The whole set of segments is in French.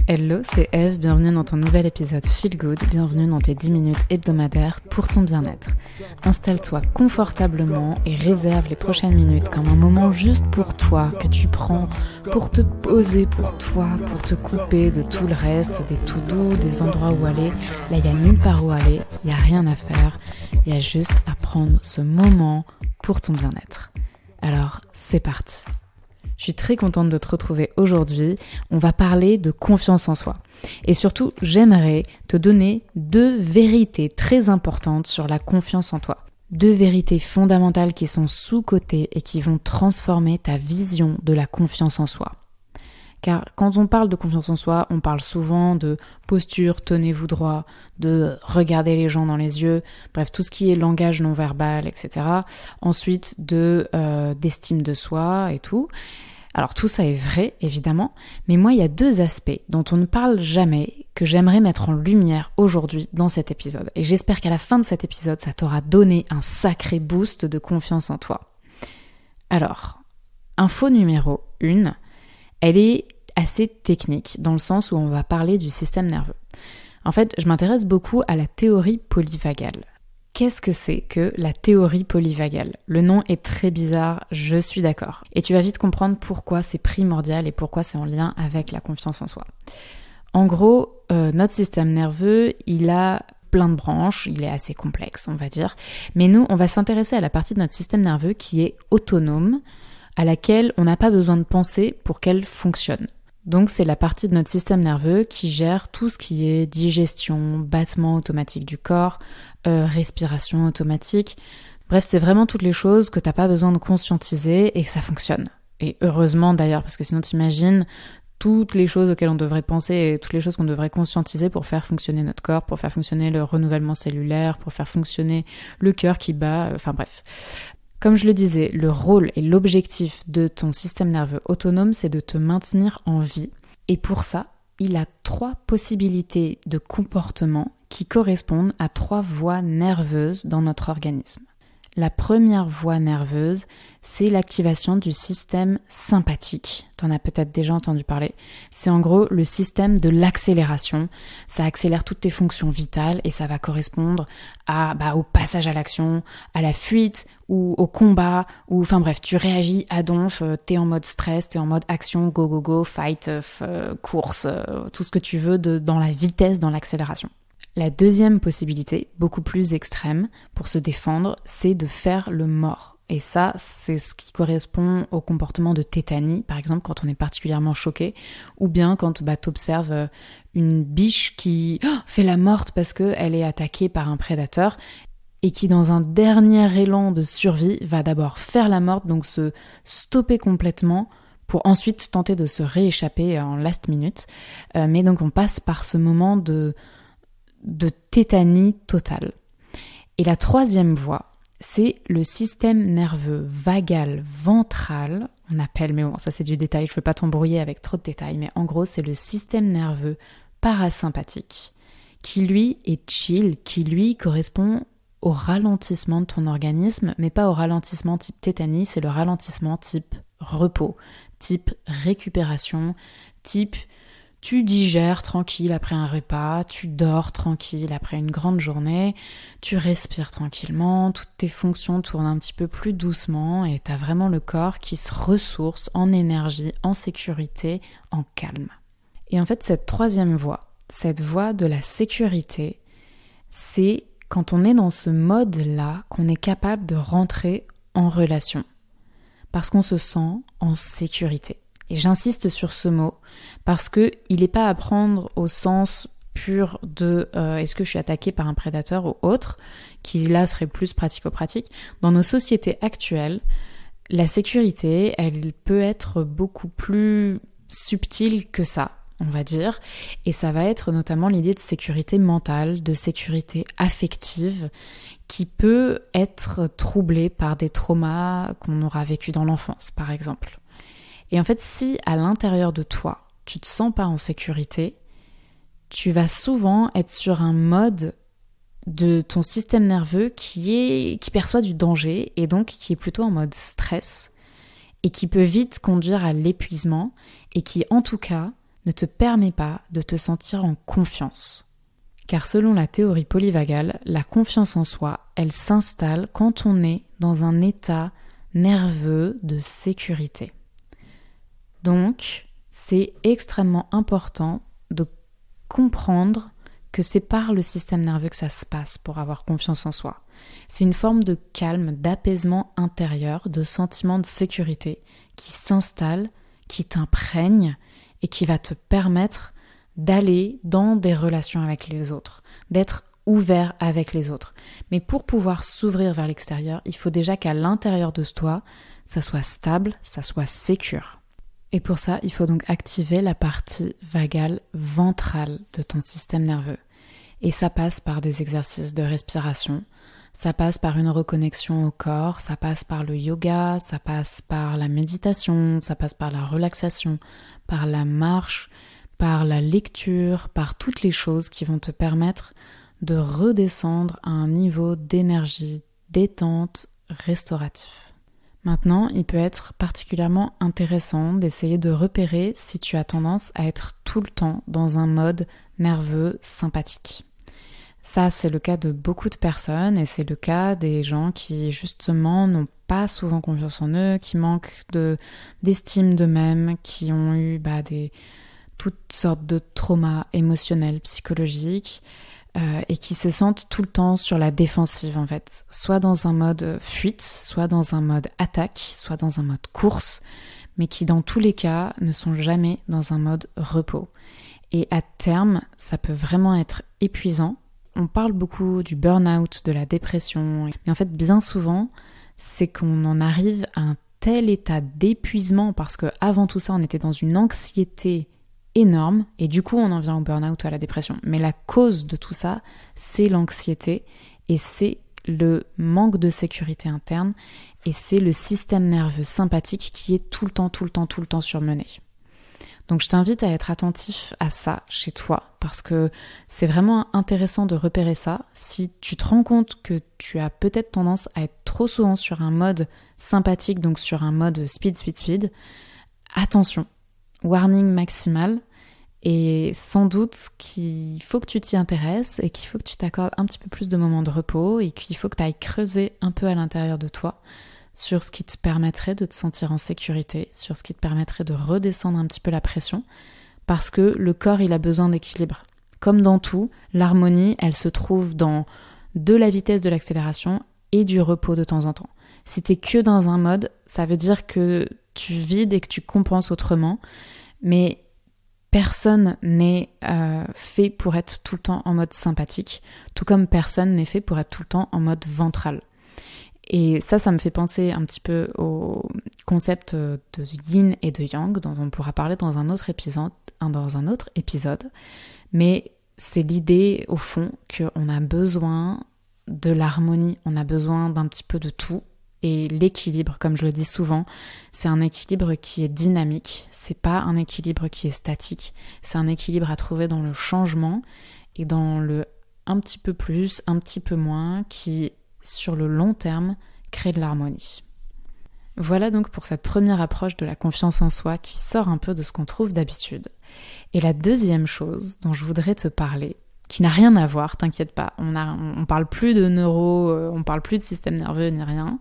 Hello, c'est Eve, bienvenue dans ton nouvel épisode Feel Good, bienvenue dans tes 10 minutes hebdomadaires pour ton bien-être. Installe-toi confortablement et réserve les prochaines minutes comme un moment juste pour toi, que tu prends pour te poser pour toi, pour te couper de tout le reste, des to-do, des endroits où aller. Là, il n'y a nulle part où aller, il n'y a rien à faire, il y a juste à prendre ce moment pour ton bien-être. Alors, c'est parti. Je suis très contente de te retrouver aujourd'hui. On va parler de confiance en soi. Et surtout, j'aimerais te donner 2 vérités très importantes sur la confiance en toi. 2 vérités fondamentales qui sont sous-cotées et qui vont transformer ta vision de la confiance en soi. Car quand on parle de confiance en soi, on parle souvent de posture, tenez-vous droit, de regarder les gens dans les yeux, bref, tout ce qui est langage non verbal, etc. Ensuite, d'estime de soi et tout. Alors tout ça est vrai, évidemment, mais moi il y a 2 aspects dont on ne parle jamais que j'aimerais mettre en lumière aujourd'hui dans cet épisode. Et j'espère qu'à la fin de cet épisode, ça t'aura donné un sacré boost de confiance en toi. Alors, info numéro 1, elle est assez technique dans le sens où on va parler du système nerveux. En fait, je m'intéresse beaucoup à la théorie polyvagale. Qu'est-ce que c'est que la théorie polyvagale ? Le nom est très bizarre, je suis d'accord. Et tu vas vite comprendre pourquoi c'est primordial et pourquoi c'est en lien avec la confiance en soi. En gros, notre système nerveux, il a plein de branches, il est assez complexe, on va dire. Mais nous, on va s'intéresser à la partie de notre système nerveux qui est autonome, à laquelle on n'a pas besoin de penser pour qu'elle fonctionne. Donc c'est la partie de notre système nerveux qui gère tout ce qui est digestion, battement automatique du corps, respiration automatique. Bref, c'est vraiment toutes les choses que t'as pas besoin de conscientiser et que ça fonctionne. Et heureusement d'ailleurs, parce que sinon t'imagines toutes les choses auxquelles on devrait penser et toutes les choses qu'on devrait conscientiser pour faire fonctionner notre corps, pour faire fonctionner le renouvellement cellulaire, pour faire fonctionner le cœur qui bat, enfin bref. Comme je le disais, le rôle et l'objectif de ton système nerveux autonome, c'est de te maintenir en vie. Et pour ça, il a 3 possibilités de comportement qui correspondent à 3 voies nerveuses dans notre organisme. La première voie nerveuse, c'est l'activation du système sympathique. T'en as peut-être déjà entendu parler. C'est en gros le système de l'accélération. Ça accélère toutes tes fonctions vitales et ça va correspondre au passage à l'action, à la fuite ou au combat. Ou enfin bref, tu réagis à donf, t'es en mode stress, t'es en mode action, go, go, go, fight, course, tout ce que tu veux dans la vitesse, dans l'accélération. La deuxième possibilité, beaucoup plus extrême, pour se défendre, c'est de faire le mort. Et ça, c'est ce qui correspond au comportement de tétanie, par exemple, quand on est particulièrement choqué, ou bien quand t'observes une biche qui fait la morte parce qu'elle est attaquée par un prédateur, et qui, dans un dernier élan de survie, va d'abord faire la morte, donc se stopper complètement, pour ensuite tenter de se rééchapper en last minute. Mais donc on passe par ce moment de tétanie totale. Et la 3e voie, c'est le système nerveux vagal ventral, on appelle, mais bon, ça c'est du détail, je ne veux pas t'embrouiller avec trop de détails, mais en gros c'est le système nerveux parasympathique, qui lui est chill, qui lui correspond au ralentissement de ton organisme, mais pas au ralentissement type tétanie, c'est le ralentissement type repos, type récupération, type tu digères tranquille après un repas, tu dors tranquille après une grande journée, tu respires tranquillement, toutes tes fonctions tournent un petit peu plus doucement et t'as vraiment le corps qui se ressource en énergie, en sécurité, en calme. Et en fait, cette 3e voie, cette voie de la sécurité, c'est quand on est dans ce mode-là qu'on est capable de rentrer en relation, parce qu'on se sent en sécurité. Et j'insiste sur ce mot parce que il n'est pas à prendre au sens pur de est-ce que je suis attaquée par un prédateur ou autre, qui là serait plus pratico-pratique. Dans nos sociétés actuelles, la sécurité, elle peut être beaucoup plus subtile que ça, on va dire. Et ça va être notamment l'idée de sécurité mentale, de sécurité affective, qui peut être troublée par des traumas qu'on aura vécus dans l'enfance, par exemple. Et en fait, si à l'intérieur de toi, tu te sens pas en sécurité, tu vas souvent être sur un mode de ton système nerveux qui perçoit du danger et donc qui est plutôt en mode stress et qui peut vite conduire à l'épuisement et qui, en tout cas, ne te permet pas de te sentir en confiance. Car selon la théorie polyvagale, la confiance en soi, elle s'installe quand on est dans un état nerveux de sécurité. Donc, c'est extrêmement important de comprendre que c'est par le système nerveux que ça se passe pour avoir confiance en soi. C'est une forme de calme, d'apaisement intérieur, de sentiment de sécurité qui s'installe, qui t'imprègne et qui va te permettre d'aller dans des relations avec les autres, d'être ouvert avec les autres. Mais pour pouvoir s'ouvrir vers l'extérieur, il faut déjà qu'à l'intérieur de toi, ça soit stable, ça soit sécure. Et pour ça, il faut donc activer la partie vagale ventrale de ton système nerveux. Et ça passe par des exercices de respiration, ça passe par une reconnexion au corps, ça passe par le yoga, ça passe par la méditation, ça passe par la relaxation, par la marche, par la lecture, par toutes les choses qui vont te permettre de redescendre à un niveau d'énergie, détente, restauratif. Maintenant, il peut être particulièrement intéressant d'essayer de repérer si tu as tendance à être tout le temps dans un mode nerveux sympathique. Ça, c'est le cas de beaucoup de personnes et c'est le cas des gens qui, justement, n'ont pas souvent confiance en eux, qui manquent d'estime d'eux-mêmes, qui ont eu toutes sortes de traumas émotionnels, psychologiques, et qui se sentent tout le temps sur la défensive en fait, soit dans un mode fuite, soit dans un mode attaque, soit dans un mode course, mais qui dans tous les cas ne sont jamais dans un mode repos. Et à terme, ça peut vraiment être épuisant. On parle beaucoup du burn-out, de la dépression, mais en fait bien souvent, c'est qu'on en arrive à un tel état d'épuisement parce que avant tout ça, on était dans une anxiété énorme et du coup on en vient au burn-out ou à la dépression. Mais la cause de tout ça, c'est l'anxiété et c'est le manque de sécurité interne et c'est le système nerveux sympathique qui est tout le temps surmené. Donc je t'invite à être attentif à ça chez toi parce que c'est vraiment intéressant de repérer ça. Si tu te rends compte que tu as peut-être tendance à être trop souvent sur un mode sympathique, donc sur un mode speed, attention. Warning maximal et sans doute qu'il faut que tu t'y intéresses et qu'il faut que tu t'accordes un petit peu plus de moments de repos et qu'il faut que tu ailles creuser un peu à l'intérieur de toi sur ce qui te permettrait de te sentir en sécurité, sur ce qui te permettrait de redescendre un petit peu la pression parce que le corps il a besoin d'équilibre. Comme dans tout, l'harmonie elle se trouve dans de la vitesse de l'accélération et du repos de temps en temps. Si t'es que dans un mode, ça veut dire que tu vides et que tu compenses autrement, mais personne n'est fait pour être tout le temps en mode sympathique, tout comme personne n'est fait pour être tout le temps en mode ventral. Et ça me fait penser un petit peu au concept de yin et de yang, dont on pourra parler dans un autre épisode, mais c'est l'idée au fond qu'on a besoin de l'harmonie, on a besoin d'un petit peu de tout. Et l'équilibre, comme je le dis souvent, c'est un équilibre qui est dynamique, c'est pas un équilibre qui est statique, c'est un équilibre à trouver dans le changement et dans le un petit peu plus, un petit peu moins, qui, sur le long terme, crée de l'harmonie. Voilà donc pour cette première approche de la confiance en soi qui sort un peu de ce qu'on trouve d'habitude. Et la deuxième chose dont je voudrais te parler, qui n'a rien à voir, t'inquiète pas, on parle plus de on parle plus de système nerveux ni rien.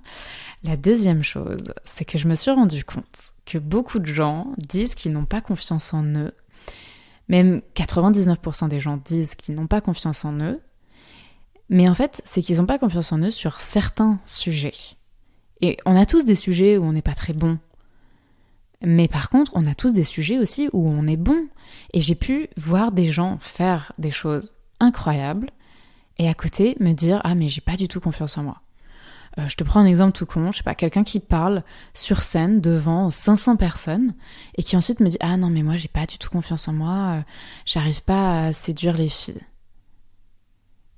La deuxième chose, c'est que je me suis rendu compte que beaucoup de gens disent qu'ils n'ont pas confiance en eux. Même 99% des gens disent qu'ils n'ont pas confiance en eux. Mais en fait, c'est qu'ils n'ont pas confiance en eux sur certains sujets. Et on a tous des sujets où on n'est pas très bon. Mais par contre, on a tous des sujets aussi où on est bon. Et j'ai pu voir des gens faire des choses incroyables et à côté me dire « Ah mais j'ai pas du tout confiance en moi ». Je te prends un exemple tout con, je sais pas, quelqu'un qui parle sur scène devant 500 personnes et qui ensuite me dit « Ah non mais moi j'ai pas du tout confiance en moi, j'arrive pas à séduire les filles ».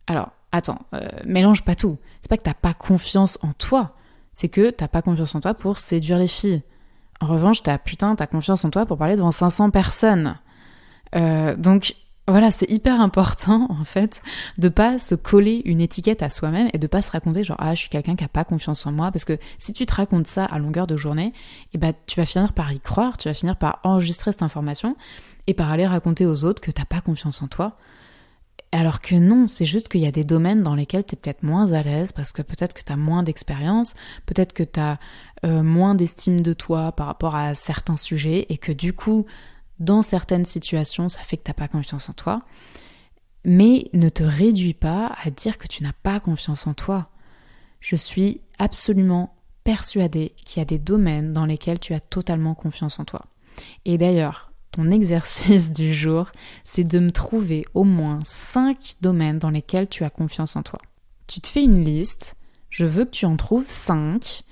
Alors, attends, mélange pas tout. C'est pas que t'as pas confiance en toi, c'est que t'as pas confiance en toi pour séduire les filles. En revanche, t'as confiance en toi pour parler devant 500 personnes. Donc, Voilà, c'est hyper important en fait de pas se coller une étiquette à soi-même et de pas se raconter genre je suis quelqu'un qui a pas confiance en moi, parce que si tu te racontes ça à longueur de journée, tu vas finir par y croire, tu vas finir par enregistrer cette information et par aller raconter aux autres que t'as pas confiance en toi. Alors que non, c'est juste qu'il y a des domaines dans lesquels t'es peut-être moins à l'aise parce que peut-être que t'as moins d'expérience, peut-être que t'as moins d'estime de toi par rapport à certains sujets et que du coup, dans certaines situations, ça fait que t'as pas confiance en toi. Mais ne te réduis pas à dire que tu n'as pas confiance en toi. Je suis absolument persuadée qu'il y a des domaines dans lesquels tu as totalement confiance en toi. Et d'ailleurs, ton exercice du jour, c'est de me trouver au moins 5 domaines dans lesquels tu as confiance en toi. Tu te fais une liste, je veux que tu en trouves 5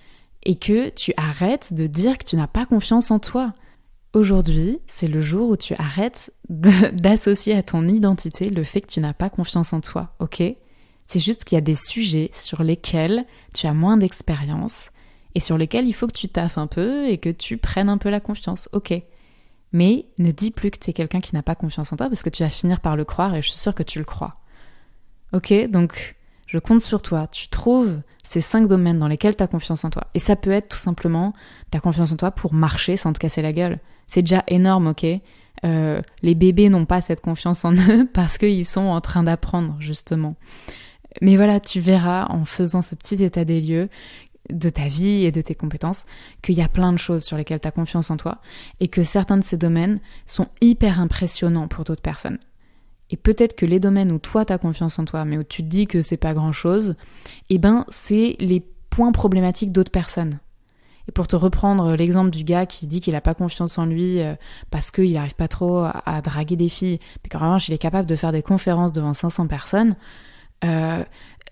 et que tu arrêtes de dire que tu n'as pas confiance en toi. Aujourd'hui, c'est le jour où tu arrêtes d'associer à ton identité le fait que tu n'as pas confiance en toi, ok ? C'est juste qu'il y a des sujets sur lesquels tu as moins d'expérience et sur lesquels il faut que tu taffes un peu et que tu prennes un peu la confiance, ok ? Mais ne dis plus que tu es quelqu'un qui n'a pas confiance en toi parce que tu vas finir par le croire et je suis sûre que tu le crois. Ok ? Donc, je compte sur toi. Tu trouves ces 5 domaines dans lesquels tu as confiance en toi. Et ça peut être tout simplement ta confiance en toi pour marcher sans te casser la gueule. C'est déjà énorme, ok ? Les bébés n'ont pas cette confiance en eux parce qu'ils sont en train d'apprendre, justement. Mais voilà, tu verras en faisant ce petit état des lieux de ta vie et de tes compétences qu'il y a plein de choses sur lesquelles tu as confiance en toi et que certains de ces domaines sont hyper impressionnants pour d'autres personnes. Et peut-être que les domaines où toi tu as confiance en toi mais où tu te dis que c'est pas grand-chose, c'est les points problématiques d'autres personnes. Et pour te reprendre l'exemple du gars qui dit qu'il a pas confiance en lui parce qu'il n'arrive pas trop à draguer des filles, mais qu'en revanche il est capable de faire des conférences devant 500 personnes,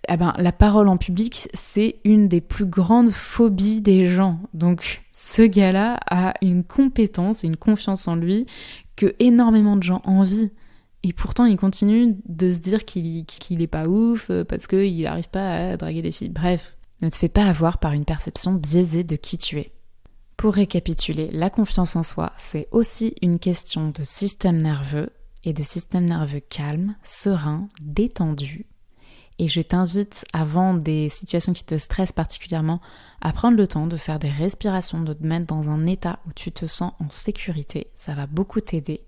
la parole en public, c'est une des plus grandes phobies des gens. Donc ce gars-là a une compétence et une confiance en lui que énormément de gens envient. Et pourtant, il continue de se dire qu'il est pas ouf parce qu'il n'arrive pas à draguer des filles. Bref, ne te fais pas avoir par une perception biaisée de qui tu es. Pour récapituler, la confiance en soi, c'est aussi une question de système nerveux et de système nerveux calme, serein, détendu. Et je t'invite, avant des situations qui te stressent particulièrement, à prendre le temps de faire des respirations, de te mettre dans un état où tu te sens en sécurité. Ça va beaucoup t'aider.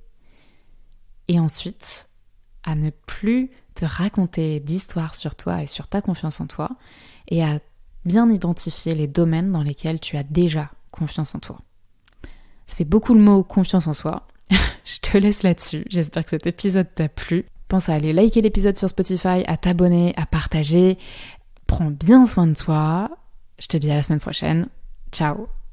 Et ensuite, à ne plus te raconter d'histoires sur toi et sur ta confiance en toi, et à bien identifier les domaines dans lesquels tu as déjà confiance en toi. Ça fait beaucoup le mot confiance en soi. Je te laisse là-dessus. J'espère que cet épisode t'a plu. Pense à aller liker l'épisode sur Spotify, à t'abonner, à partager. Prends bien soin de toi. Je te dis à la semaine prochaine. Ciao.